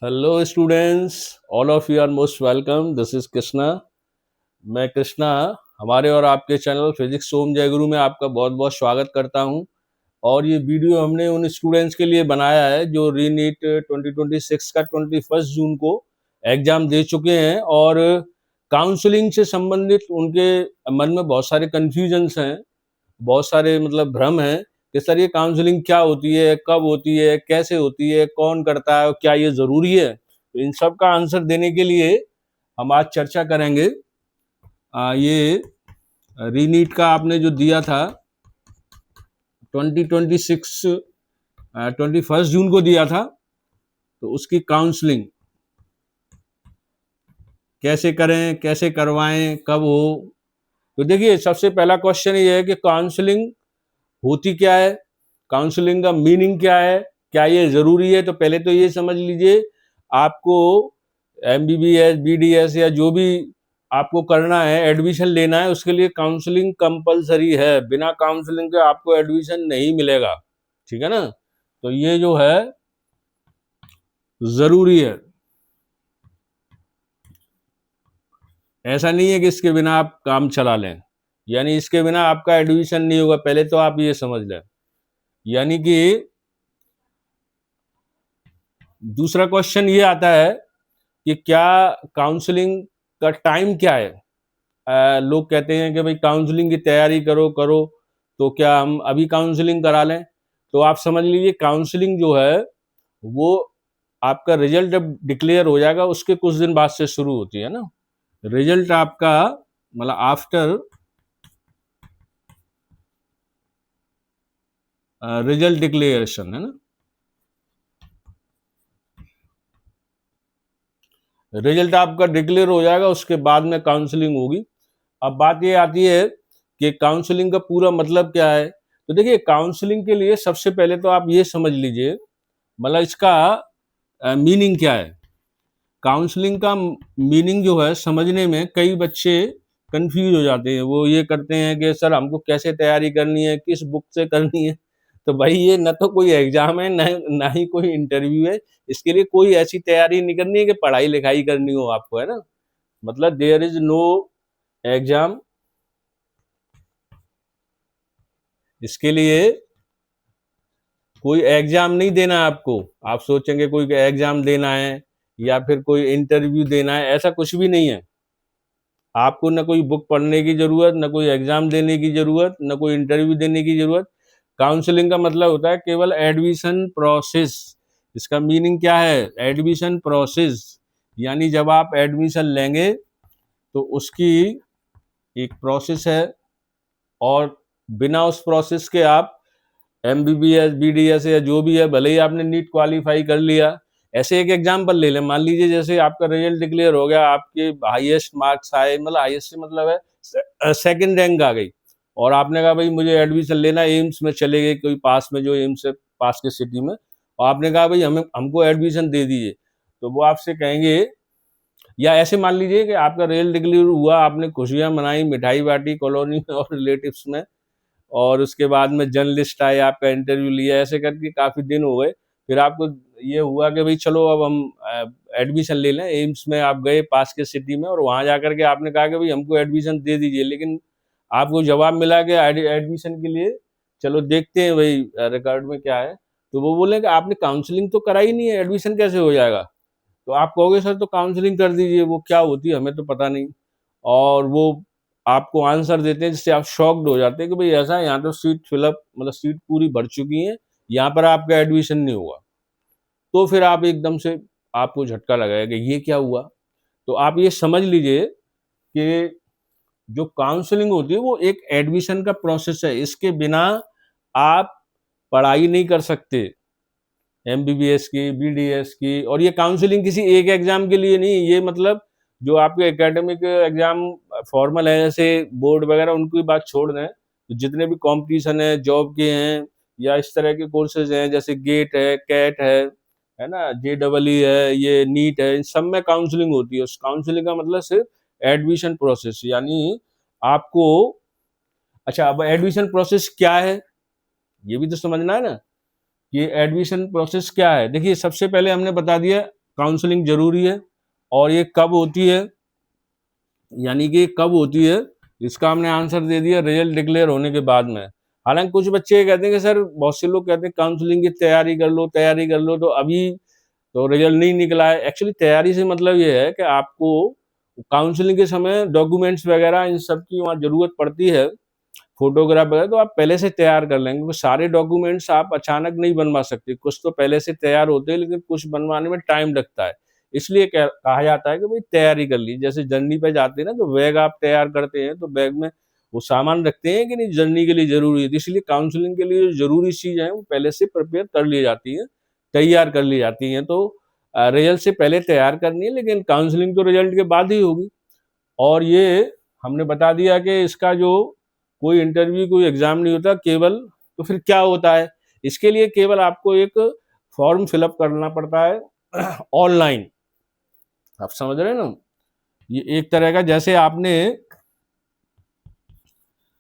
Hello students, all of you are most welcome. This is Krishna. मैं कृष्णा हमारे और आपके चैनल फिजिक्स ओम जय गुरु में आपका बहुत बहुत स्वागत करता हूं। और ये वीडियो हमने उन स्टूडेंट्स के लिए बनाया है जो रीनीट 2026 का 21 जून को एग्जाम दे चुके हैं और काउंसलिंग से संबंधित उनके मन में बहुत सारे कन्फ्यूजन्स हैं, बहुत सारे मतलब भ्रम हैं कि सर ये काउंसलिंग क्या होती है, कब होती है, कैसे होती है, कौन करता है और क्या ये ज़रूरी है। तो इन सब का आंसर देने के लिए हम आज चर्चा करेंगे। ये रीनीट का आपने जो दिया था 2026 21 जून को दिया था, तो उसकी काउंसलिंग कैसे करें, कैसे करवाएं, कब हो। तो देखिए, सबसे पहला क्वेश्चन ये है कि काउंसलिंग होती क्या है, काउंसलिंग का मीनिंग क्या है, क्या ये जरूरी है। तो पहले तो ये समझ लीजिए, आपको एमबीबीएस, बीडीएस या जो भी आपको करना है, एडमिशन लेना है, उसके लिए काउंसलिंग कंपलसरी है। बिना काउंसलिंग के आपको एडमिशन नहीं मिलेगा। ठीक है ना। तो ये जो है जरूरी है। ऐसा नहीं है कि इसके बिना आप काम चला लें, यानी इसके बिना आपका एडमिशन नहीं होगा। पहले तो आप ये समझ लें। यानी कि दूसरा क्वेश्चन ये आता है कि क्या काउंसलिंग का टाइम क्या है। लोग कहते हैं कि भाई काउंसलिंग की तैयारी करो करो, तो क्या हम अभी काउंसलिंग करा लें। तो आप समझ लीजिए, काउंसलिंग जो है वो आपका रिजल्ट जब डिक्लेयर हो जाएगा उसके कुछ दिन बाद से शुरू होती है ना। रिजल्ट आपका मतलब आफ्टर रिजल्ट डिक्लेरेशन है ना। रिजल्ट आपका डिक्लेयर हो जाएगा, उसके बाद में काउंसलिंग होगी। अब बात ये आती है कि काउंसलिंग का पूरा मतलब क्या है। तो देखिए, काउंसलिंग के लिए सबसे पहले तो आप ये समझ लीजिए, मतलब इसका मीनिंग क्या है। काउंसलिंग का मीनिंग जो है समझने में कई बच्चे कंफ्यूज हो जाते हैं। वो ये करते हैं कि सर हमको कैसे तैयारी करनी है, किस बुक से करनी है। तो भाई ये न तो कोई एग्जाम है, ना ही कोई इंटरव्यू है। इसके लिए कोई ऐसी तैयारी नहीं करनी है कि पढ़ाई लिखाई करनी हो आपको, है ना। मतलब देयर इज नो एग्जाम। इसके लिए कोई एग्जाम नहीं देना है आपको। आप सोचेंगे कोई एग्जाम देना है या फिर कोई इंटरव्यू देना है, ऐसा कुछ भी नहीं है। आपको न कोई बुक पढ़ने की जरूरत, न कोई एग्जाम देने की जरूरत, न कोई इंटरव्यू देने की जरूरत। काउंसलिंग का मतलब होता है केवल एडमिशन प्रोसेस। इसका मीनिंग क्या है, एडमिशन प्रोसेस। यानी जब आप एडमिशन लेंगे तो उसकी एक प्रोसेस है, और बिना उस प्रोसेस के आप एमबीबीएस, बीडीएस या जो भी है, भले ही आपने नीट क्वालिफाई कर लिया। ऐसे एक एग्जाम्पल ले लें, मान लीजिए जैसे आपका रिजल्ट डिक्लेयर हो गया, आपके हाईएस्ट मार्क्स आए, मतलब हाईएस्ट से मतलब है सेकंड रैंक आ गई, और आपने कहा भाई मुझे एडमिशन लेना, एम्स में चले गए कोई पास में, जो एम्स है पास के सिटी में, और आपने कहा भाई हमें हमको एडमिशन दे दीजिए। तो वो आपसे कहेंगे, या ऐसे मान लीजिए कि आपका रिजल्ट डिक्लेयर हुआ, आपने खुशियां मनाई, मिठाई बांटी कॉलोनी में और रिलेटिव्स में, और उसके बाद में जर्नलिस्ट आए, आपका इंटरव्यू लिया, ऐसे करके काफ़ी दिन हो गए। फिर आपको ये हुआ कि भाई चलो अब हम एडमिशन ले लें। एम्स में आप गए पास के सिटी में, और वहाँ जाकर के आपने कहा कि भाई हमको एडमिशन दे दीजिए, लेकिन आपको जवाब मिला कि एडमिशन के लिए चलो देखते हैं भाई रिकॉर्ड में क्या है। तो वो बोले कि आपने काउंसलिंग तो कराई नहीं है, एडमिशन कैसे हो जाएगा। तो आप कहोगे सर तो काउंसलिंग कर दीजिए, वो क्या होती है हमें तो पता नहीं। और वो आपको आंसर देते हैं जिससे आप शॉक्ड हो जाते हैं कि भाई ऐसा है, यहाँ तो सीट फिलअप, मतलब सीट पूरी भर चुकी है, यहाँ पर आपका एडमिशन नहीं हुआ। तो फिर आप एकदम से आपको झटका लगाएगा कि ये क्या हुआ। तो आप ये समझ लीजिए कि जो काउंसलिंग होती है वो एक एडमिशन का प्रोसेस है। इसके बिना आप पढ़ाई नहीं कर सकते, एमबीबीएस की, बीडीएस की। और ये काउंसलिंग किसी एक एग्जाम के लिए नहीं, ये मतलब जो आपके एकेडमिक एग्जाम फॉर्मल है, जैसे बोर्ड वगैरह, उनकी बात छोड़ दें, तो जितने भी कंपटीशन है जॉब के हैं, या इस तरह के कोर्सेज हैं, जैसे गेट है, कैट है ना, JEE है, ये नीट है, इन सब में काउंसलिंग होती है। उस काउंसलिंग का मतलब सिर्फ एडमिशन प्रोसेस, यानी आपको। अच्छा, अब एडमिशन प्रोसेस क्या है ये भी तो समझना है ना, कि एडमिशन प्रोसेस क्या है। देखिए, सबसे पहले हमने बता दिया काउंसलिंग जरूरी है। और ये कब होती है, यानी कि कब होती है, इसका हमने आंसर दे दिया रिजल्ट डिक्लेयर होने के बाद में। हालांकि कुछ बच्चे कहते हैं कि सर, बहुत से लोग कहते हैं काउंसलिंग की तैयारी कर लो, तैयारी कर लो, तो अभी तो रिजल्ट नहीं निकला है। एक्चुअली तैयारी से मतलब ये है कि आपको काउंसलिंग के समय डॉक्यूमेंट्स वगैरह इन सब की वहाँ जरूरत पड़ती है, फोटोग्राफ वगैरह, तो आप पहले से तैयार कर लेंगे, क्योंकि सारे डॉक्यूमेंट्स आप अचानक नहीं बनवा सकते। कुछ तो पहले से तैयार होते हैं, लेकिन कुछ बनवाने में टाइम लगता है। इसलिए कहा जाता है कि भाई तैयारी कर ली। जैसे जर्नी पे जाते हैं ना, तो बैग आप तैयार करते हैं, तो बैग में वो सामान रखते हैं कि नहीं, जर्नी के लिए जरूरी है। इसलिए काउंसलिंग के लिए जो जरूरी चीज है वो पहले से प्रिपेयर कर ली जाती है, तैयार कर ली जाती है। तो रिजल्ट से पहले तैयार करनी है, लेकिन काउंसलिंग तो रिजल्ट के बाद ही होगी। और ये हमने बता दिया कि इसका जो कोई इंटरव्यू, कोई एग्जाम नहीं होता केवल। तो फिर क्या होता है, इसके लिए केवल आपको एक फॉर्म फिलअप करना पड़ता है ऑनलाइन। आप समझ रहे हैं ना, ये एक तरह का, जैसे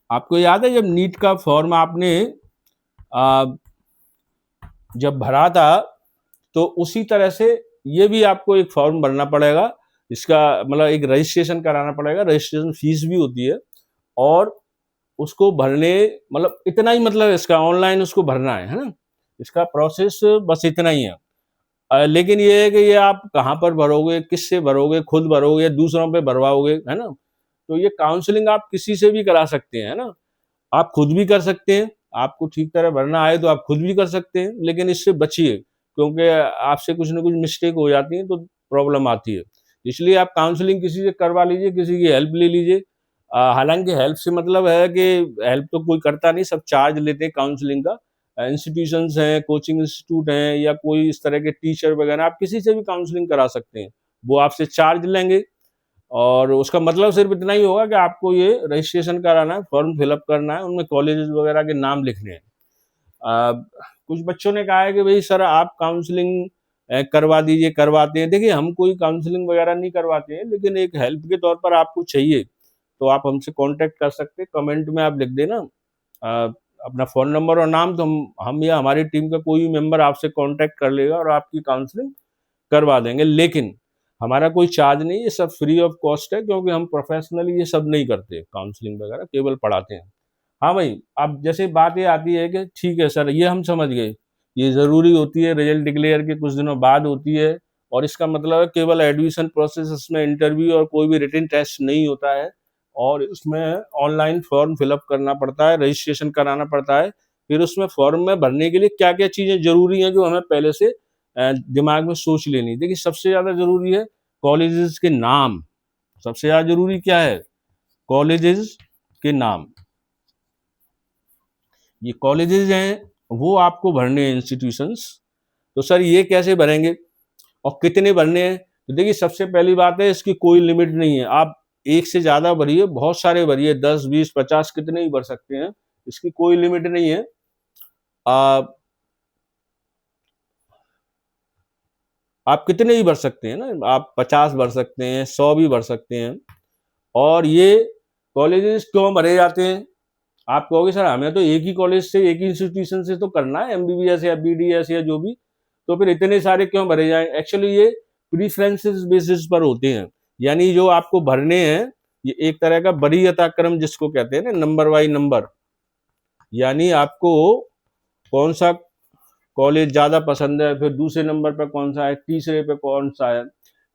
आपको याद है जब नीट का फॉर्म आपने आ, जब भरा था, तो उसी तरह से ये भी आपको एक फॉर्म भरना पड़ेगा। इसका मतलब एक रजिस्ट्रेशन कराना पड़ेगा, रजिस्ट्रेशन फीस भी होती है। और उसको भरने मतलब इतना ही, मतलब इसका ऑनलाइन उसको भरना है ना, इसका प्रोसेस बस इतना ही है। लेकिन ये है कि ये आप कहाँ पर भरोगे, किससे भरोगे, खुद भरोगे या दूसरों पे भरवाओगे, है ना। तो ये काउंसलिंग आप किसी से भी करा सकते हैं, है ना। आप खुद भी कर सकते हैं, आपको ठीक तरह भरना आए तो आप खुद भी कर सकते हैं, लेकिन इससे बचिए, क्योंकि आपसे कुछ ना कुछ मिस्टेक हो जाती है तो प्रॉब्लम आती है। इसलिए आप काउंसलिंग किसी से करवा लीजिए, किसी की हेल्प ले लीजिए। हालांकि हेल्प से मतलब है कि हेल्प तो कोई करता नहीं, सब चार्ज लेते हैं काउंसलिंग का। इंस्टीट्यूशंस हैं, कोचिंग इंस्टीट्यूट हैं, या कोई इस तरह के टीचर वगैरह, आप किसी से भी काउंसलिंग करा सकते हैं, वो आपसे चार्ज लेंगे। और उसका मतलब सिर्फ इतना ही होगा कि आपको ये रजिस्ट्रेशन कराना है, फॉर्म फिलअप करना है, उनमें कॉलेजेस वगैरह के नाम लिखने हैं। कुछ बच्चों ने कहा है कि भाई सर आप काउंसलिंग करवा दीजिए, करवाते हैं। देखिए, हम कोई काउंसलिंग वगैरह नहीं करवाते हैं, लेकिन एक हेल्प के तौर पर आपको चाहिए तो आप हमसे कांटेक्ट कर सकते हैं। कमेंट में आप लिख देना अपना फ़ोन नंबर और नाम, तो हम या हमारी टीम का कोई भी मेंबर आपसे कांटेक्ट कर लेगा और आपकी काउंसलिंग करवा देंगे। लेकिन हमारा कोई चार्ज नहीं, ये सब फ्री ऑफ कॉस्ट है, क्योंकि हम प्रोफेशनली ये सब नहीं करते, काउंसलिंग वगैरह केवल पढ़ाते हैं। हाँ भाई, अब जैसे बात ये आती है कि ठीक है सर, ये हम समझ गए, ये ज़रूरी होती है, रिजल्ट डिक्लेयर के कुछ दिनों बाद होती है, और इसका मतलब है केवल एडमिशन प्रोसेस, इसमें इंटरव्यू और कोई भी रिटन टेस्ट नहीं होता है। और उसमें ऑनलाइन फॉर्म फिलअप करना पड़ता है, रजिस्ट्रेशन कराना पड़ता है। फिर उसमें फॉर्म में भरने के लिए क्या क्या चीज़ें जरूरी हैं, जो हमें पहले से दिमाग में सोच लेनी। देखिए, सबसे ज़्यादा जरूरी है कॉलेजेस के नाम। सबसे ज़्यादा जरूरी क्या है, कॉलेजेस के नाम। ये कॉलेजेस हैं, वो आपको भरने हैं, इंस्टीट्यूशंस। तो सर ये कैसे भरेंगे और कितने भरने हैं? तो देखिए, सबसे पहली बात है, इसकी कोई लिमिट नहीं है। आप एक से ज्यादा भरिए, बहुत सारे भरिए, 10 20 50 कितने ही भर सकते हैं, इसकी कोई लिमिट नहीं है। आप कितने ही भर सकते हैं ना, आप 50 भर सकते हैं, 100 भी भर सकते हैं। और ये कॉलेजेस क्यों भरे जाते हैं? आप कहोगे सर हमें तो एक ही कॉलेज से, एक ही इंस्टीट्यूशन से तो करना है, एमबीबीएस या बीडीएस या जो भी, तो फिर इतने सारे क्यों भरे जाएं? एक्चुअली ये प्रीफरेंसेस बेसिस पर होते हैं, यानी जो आपको भरने हैं, ये एक तरह का वरीयता क्रम जिसको कहते हैं ना, नंबर बाई नंबर। यानी आपको कौन सा कॉलेज ज्यादा पसंद है, फिर दूसरे नंबर पर कौन सा है, तीसरे पे कौन सा है।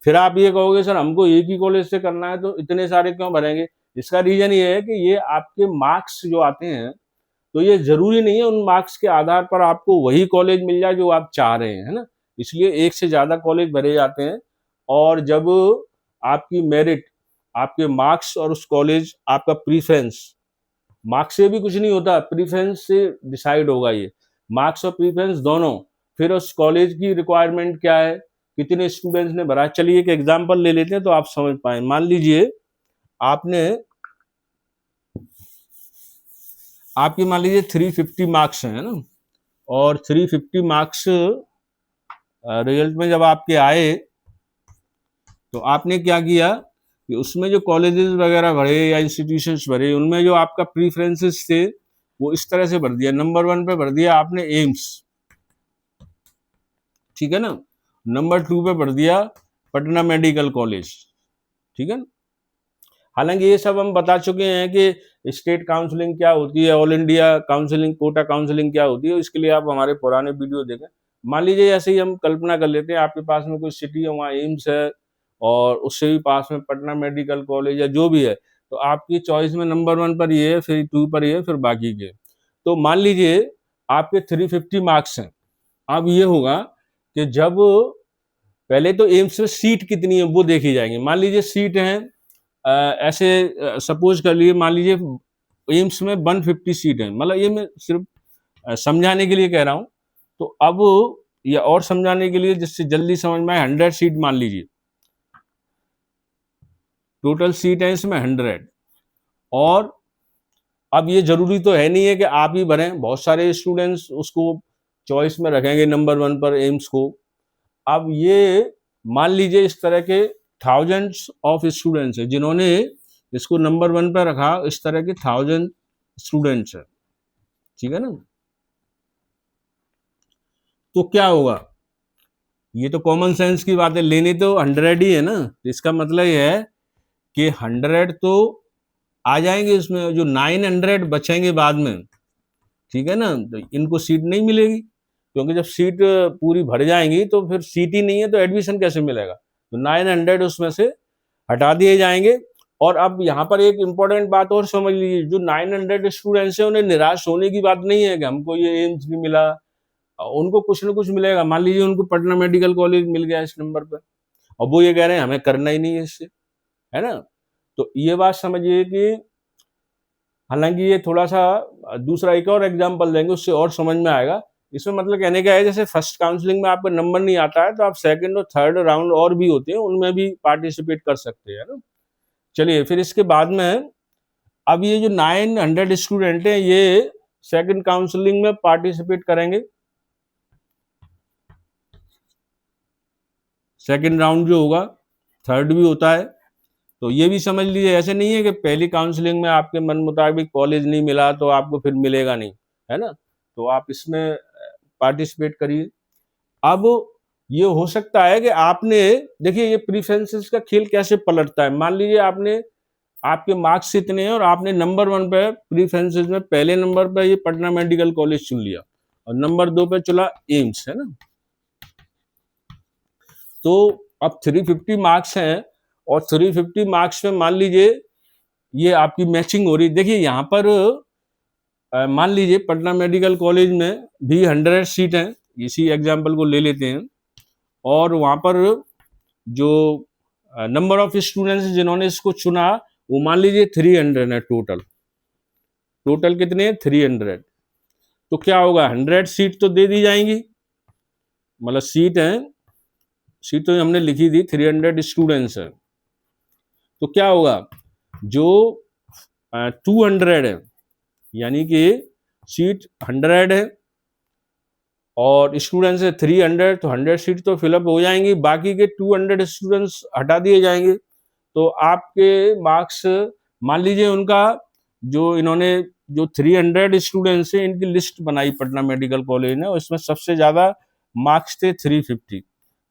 फिर आप ये कहोगे सर हमको एक ही कॉलेज से करना है, तो इतने सारे क्यों भरेंगे? इसका रीजन ये है कि ये आपके मार्क्स जो आते हैं, तो ये जरूरी नहीं है उन मार्क्स के आधार पर आपको वही कॉलेज मिल जाए जो आप चाह रहे हैं, है ना। इसलिए एक से ज्यादा कॉलेज भरे जाते हैं। और जब आपकी मेरिट, आपके मार्क्स और उस कॉलेज, आपका प्रीफरेंस, मार्क्स से भी कुछ नहीं होता, प्रीफरेंस से डिसाइड होगा ये, मार्क्स और प्रीफरेंस दोनों। फिर उस कॉलेज की रिक्वायरमेंट क्या है, कितने स्टूडेंट्स ने भरा। चलिए एक एग्जांपल ले लेते हैं तो आप समझ पाए। मान लीजिए आपने, आपकी मान लीजिए 350 मार्क्स हैं, है ना, और 350 मार्क्स रिजल्ट में जब आपके आए, तो आपने क्या किया कि उसमें जो कॉलेजेस वगैरह भरे या इंस्टीट्यूशंस भरे, उनमें जो आपका प्रीफरेंसेस थे वो इस तरह से भर दिया। नंबर 1 पे भर दिया आपने एम्स, ठीक है ना। नंबर 2 पे भर दिया पटना मेडिकल कॉलेज, ठीक है ना। हालांकि ये सब हम बता चुके हैं कि स्टेट काउंसलिंग क्या होती है, all India counselling, Kota counselling क्या होती है, इसके लिए आप हमारे पुराने वीडियो देखें। मान लीजिए ऐसे ही हम कल्पना कर लेते हैं आपके पास में कोई सिटी है, वहाँ एम्स है और उससे भी पास में पटना मेडिकल कॉलेज या जो भी है, तो आपकी चॉइस में नंबर 1 पर ये है, फिर 2 पर ये है, फिर बाकी के। तो मान लीजिए आपके 350 मार्क्स हैं। अब ये होगा कि जब पहले तो एम्स में सीट कितनी है वो देखी जाएंगे। मान लीजिए सीट है ऐसे सपोज कर लिए, मान लीजिए एम्स में 150 सीट है, मतलब ये मैं सिर्फ समझाने के लिए कह रहा हूं। तो अब या और समझाने के लिए जिससे जल्दी समझ में आए, 100 सीट मान लीजिए, टोटल सीट है इसमें 100। और अब ये जरूरी तो है नहीं है कि आप ही भरें, बहुत सारे स्टूडेंट्स उसको चॉइस में रखेंगे नंबर 1 पर एम्स को। अब ये मान लीजिए इस तरह के थाउजेंड्स ऑफ स्टूडेंट्स हैं जिन्होंने इसको नंबर 1 पर रखा, इस तरह के 1000 स्टूडेंट्स हैं, ठीक है ना। तो क्या होगा, ये तो कॉमन सेंस की बात है, लेनी तो 100 ही है ना। इसका मतलब ये है कि 100 तो आ जाएंगे इसमें, जो 900 बचेंगे बाद में, ठीक है ना, तो इनको सीट नहीं मिलेगी, क्योंकि जब सीट पूरी भर जाएंगी तो फिर सीट ही नहीं है तो एडमिशन कैसे मिलेगा। तो 900 उसमें से हटा दिए जाएंगे। और अब यहाँ पर एक इंपॉर्टेंट बात और समझ लीजिए, जो 900 स्टूडेंट्स हैं उन्हें निराश होने की बात नहीं है कि हमको ये एम्स नहीं मिला, उनको कुछ ना कुछ मिलेगा। मान लीजिए उनको पटना मेडिकल कॉलेज मिल गया इस नंबर पर, और वो ये कह रहे हैं हमें करना ही नहीं है इससे, है ना। तो ये बात समझिए कि हालांकि ये थोड़ा सा दूसरा एक और एग्जांपल देंगे, उससे और समझ में आएगा। इसमें मतलब कहने का है, जैसे फर्स्ट काउंसलिंग में आपका नंबर नहीं आता है तो आप सेकंड और थर्ड राउंड और भी होते हैं, उनमें भी पार्टिसिपेट कर सकते हैं ना। चलिए फिर इसके बाद में, अब ये जो 900 स्टूडेंट हैं ये सेकंड काउंसलिंग में पार्टिसिपेट करेंगे। सेकंड राउंड जो होगा, थर्ड भी होता है, तो ये भी समझ लीजिए। ऐसे नहीं है कि पहली काउंसलिंग में आपके मन मुताबिक कॉलेज नहीं मिला तो आपको फिर मिलेगा नहीं, है ना। तो आप इसमें पार्टिसिपेट करिए। अब ये हो सकता है कि आपने, देखिए ये प्रीफरेंसेस का खेल कैसे पलटता है। मान लीजिए आपने, आपके मार्क्स इतने हैं और आपने नंबर 1 पे प्रीफरेंसेस में पहले नंबर पे ये पटना मेडिकल कॉलेज चुन लिया और नंबर 2 पे चला एम्स, है ना। तो अब 350 मार्क्स हैं और 350 मार्क्स में मान लीजिए ये आपकी मैचिंग हो रही। देखिए यहाँ पर मान लीजिए पटना मेडिकल कॉलेज में भी 100 सीट हैं, इसी एग्जाम्पल को ले लेते हैं, और वहाँ पर जो नंबर ऑफ स्टूडेंट्स जिन्होंने इसको चुना वो मान लीजिए 300 है टोटल। टोटल कितने हैं, 300। तो क्या होगा, 100 सीट तो दे दी जाएंगी, मतलब सीट है, सीट तो हमने लिखी थी, 300 स्टूडेंट्स है। तो क्या होगा, जो 200 है, यानी कि सीट 100 है और स्टूडेंट्स है 300, तो 100 सीट तो फिलअप हो जाएंगी, बाकी के 200 स्टूडेंट्स हटा दिए जाएंगे। तो आपके मार्क्स, मान लीजिए उनका जो इन्होंने जो 300 स्टूडेंट्स हैं इनकी लिस्ट बनाई पटना मेडिकल कॉलेज ने, और इसमें सबसे ज्यादा मार्क्स थे 350,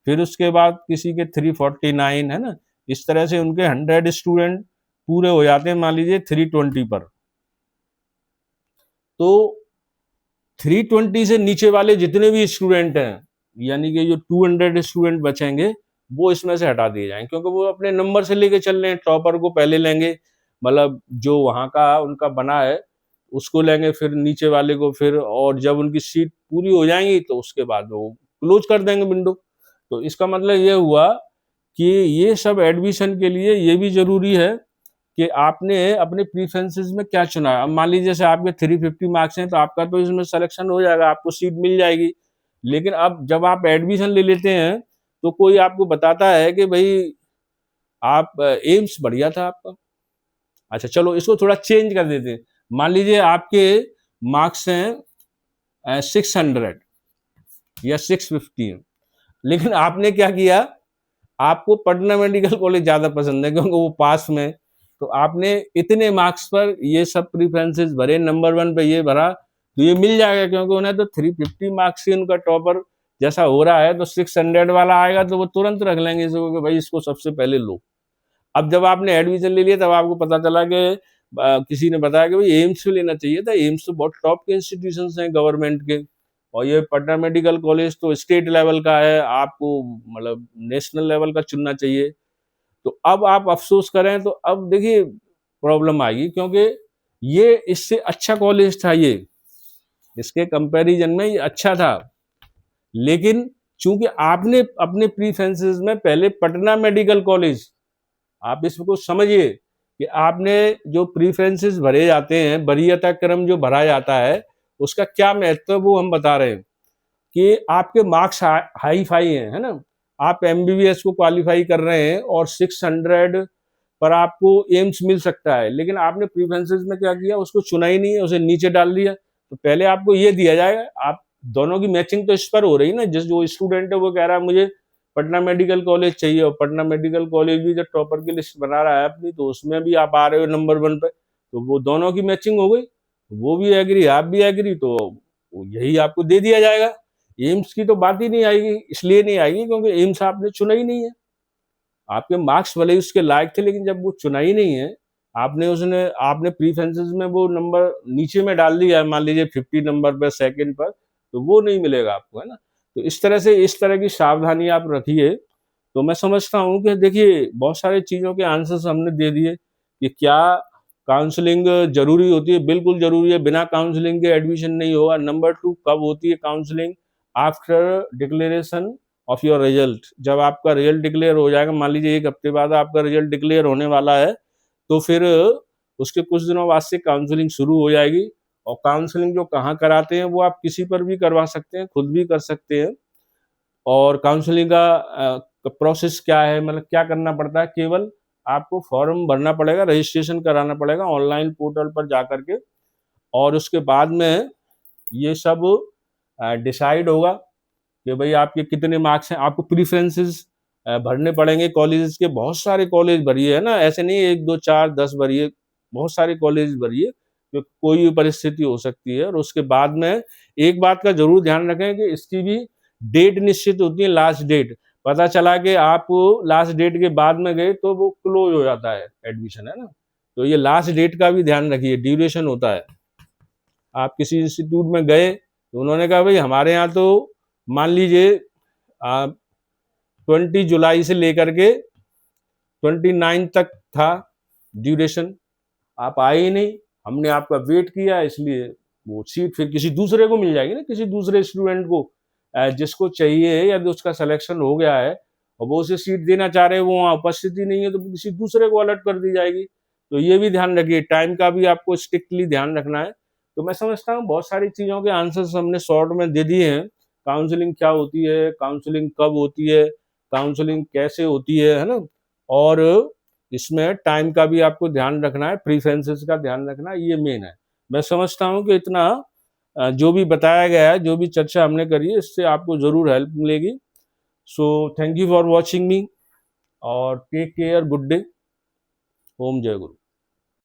फिर उसके बाद किसी के 349, है ना। इस तरह से उनके 100 स्टूडेंट पूरे हो जाते हैं मान लीजिए 320 पर। तो 320 से नीचे वाले जितने भी स्टूडेंट हैं, यानी कि जो 200 स्टूडेंट बचेंगे वो इसमें से हटा दिए जाएंगे, क्योंकि वो अपने नंबर से लेके चल रहे हैं। टॉपर को पहले लेंगे, मतलब जो वहां का उनका बना है उसको लेंगे, फिर नीचे वाले को, फिर और जब उनकी सीट पूरी हो जाएंगी तो उसके बाद वो क्लोज कर देंगे विंडो। तो इसका मतलब ये हुआ कि ये सब एडमिशन के लिए ये भी जरूरी है कि आपने अपने प्रीफरेंसेस में क्या चुना है। अब मान लीजिए जैसे आपके 350 मार्क्स हैं तो आपका तो इसमें सिलेक्शन हो जाएगा, आपको सीट मिल जाएगी। लेकिन अब जब आप एडमिशन ले लेते हैं तो कोई आपको बताता है कि भाई आप एम्स बढ़िया था आपका। अच्छा चलो इसको थोड़ा चेंज कर देते हैं। मान लीजिए आपके मार्क्स हैं 600 या 650 हैं, लेकिन आपने क्या किया, आपको पटना मेडिकल कॉलेज ज्यादा पसंद है क्योंकि वो पास में, तो आपने इतने मार्क्स पर ये सब प्रीफरेंसेस भरे, नंबर 1 पे ये भरा, तो ये मिल जाएगा, क्योंकि उन्हें तो 350 मार्क्स से उनका टॉपर जैसा हो रहा है, तो 600 वाला आएगा तो वो तुरंत रख लेंगे इसको कि भाई इसको सबसे पहले लो। अब जब आपने एडमिशन ले लिया तब आपको पता चला कि किसी ने बताया कि भाई एम्स में लेना चाहिए था। एम्स तो बहुत टॉप के इंस्टीट्यूशंस हैं गवर्नमेंट के, और ये पटना मेडिकल कॉलेज तो स्टेट लेवल का है, आपको मतलब नेशनल लेवल का चुनना चाहिए। तो अब आप अफसोस करें तो अब देखिए प्रॉब्लम आएगी, क्योंकि ये इससे अच्छा कॉलेज था, ये इसके कंपैरिजन में ये अच्छा था, लेकिन चूंकि आपने अपने प्रीफरेंसेस में पहले पटना मेडिकल कॉलेज, आप इसको समझिए कि आपने जो प्रीफरेंसेस भरे जाते हैं, वरीयता क्रम जो भरा जाता है, उसका क्या महत्व है वो हम बता रहे हैं कि आपके मार्क्स हाई फाई हैं, है ना। आप एमबीबीएस को क्वालिफाई कर रहे हैं और 600 पर आपको एम्स मिल सकता है, लेकिन आपने प्रीफरेंसेस में क्या किया, उसको चुना ही नहीं है, उसे नीचे डाल दिया। तो पहले आपको ये दिया जाएगा, आप दोनों की मैचिंग तो इस पर हो रही है ना, जिस जो स्टूडेंट है वो कह रहा है मुझे पटना मेडिकल कॉलेज चाहिए, और पटना मेडिकल कॉलेज भी जब टॉपर की लिस्ट बना रहा है अपनी, तो उसमें भी आप आ रहे हो नंबर 1 पे, तो वो दोनों की मैचिंग हो गई, वो भी एग्री आप भी एग्री, तो यही आपको दे दिया जाएगा। एम्स की तो बात ही नहीं आएगी, इसलिए नहीं आएगी क्योंकि एम्स आपने चुना ही नहीं है। आपके मार्क्स भले ही उसके लायक थे, लेकिन जब वो चुना ही नहीं है, आपने प्रीफरेंसेस में वो नंबर नीचे में डाल दिया है, मान लीजिए 50 नंबर पर, सेकंड पर, तो वो नहीं मिलेगा आपको, है ना। तो इस तरह की सावधानी आप रखिए। तो मैं समझता हूँ कि देखिए बहुत सारी चीज़ों के आंसर्स हमने दे दिए कि क्या काउंसलिंग जरूरी होती है, बिल्कुल जरूरी है, बिना काउंसलिंग के एडमिशन नहीं होगा। नंबर 2, कब होती है counselling? After declaration of your result. जब आपका रिजल्ट डिक्लेयर हो जाएगा, मान लीजिए 1 हफ्ते बाद आपका रिजल्ट डिक्लेयर होने वाला है, तो फिर उसके कुछ दिनों बाद से काउंसलिंग शुरू हो जाएगी। और काउंसलिंग जो कहाँ कराते हैं वो आप किसी पर भी करवा सकते हैं, खुद भी कर सकते हैं। और काउंसलिंग का प्रोसेस क्या है, मतलब क्या करना पड़ता है, केवल आपको फॉर्म भरना पड़ेगा, रजिस्ट्रेशन कराना पड़ेगा ऑनलाइन पोर्टल पर जा करके, और उसके बाद में ये सब डिसाइड होगा कि भाई आपके कितने मार्क्स हैं। आपको प्रीफरेंसेस भरने पड़ेंगे कॉलेजेस के, बहुत सारे कॉलेज भरिए, है ना, ऐसे नहीं 1 2 4 10 भरिए, बहुत सारे कॉलेज भरिए, तो कोई भी परिस्थिति हो सकती है। और उसके बाद में एक बात का जरूर ध्यान रखें कि इसकी भी डेट निश्चित होती है, लास्ट डेट। पता चला कि आप लास्ट डेट के बाद में गए तो वो क्लोज हो जाता है एडमिशन, है ना। तो ये लास्ट डेट का भी ध्यान रखिए, ड्यूरेशन होता है। आप किसी इंस्टीट्यूट में गए तो उन्होंने कहा भाई हमारे यहाँ तो मान लीजिए 20 जुलाई से लेकर के 29 तक था ड्यूरेशन, आप आए ही नहीं, हमने आपका वेट किया, इसलिए वो सीट फिर किसी दूसरे को मिल जाएगी ना, किसी दूसरे स्टूडेंट को जिसको चाहिए, या उसका सिलेक्शन हो गया है और वो उसे सीट देना चाह रहे हैं, वो वहाँ उपस्थित ही नहीं है, तो किसी दूसरे को अलर्ट कर दी जाएगी। तो ये भी ध्यान रखिए, टाइम का भी आपको स्ट्रिक्टली ध्यान रखना है। तो मैं समझता हूँ बहुत सारी चीज़ों के आंसर्स हमने शॉर्ट में दे दिए हैं। काउंसलिंग क्या होती है, काउंसलिंग कब होती है, काउंसलिंग कैसे होती है ना, और इसमें टाइम का भी आपको ध्यान रखना है, प्रीफरेंसेस का ध्यान रखना है, ये मेन है। मैं समझता हूँ कि इतना जो भी बताया गया है, जो भी चर्चा हमने करी है, इससे आपको ज़रूर हेल्प मिलेगी। So thank you for watching मी, और टेक केयर, गुड डे, ओम जय गुरु।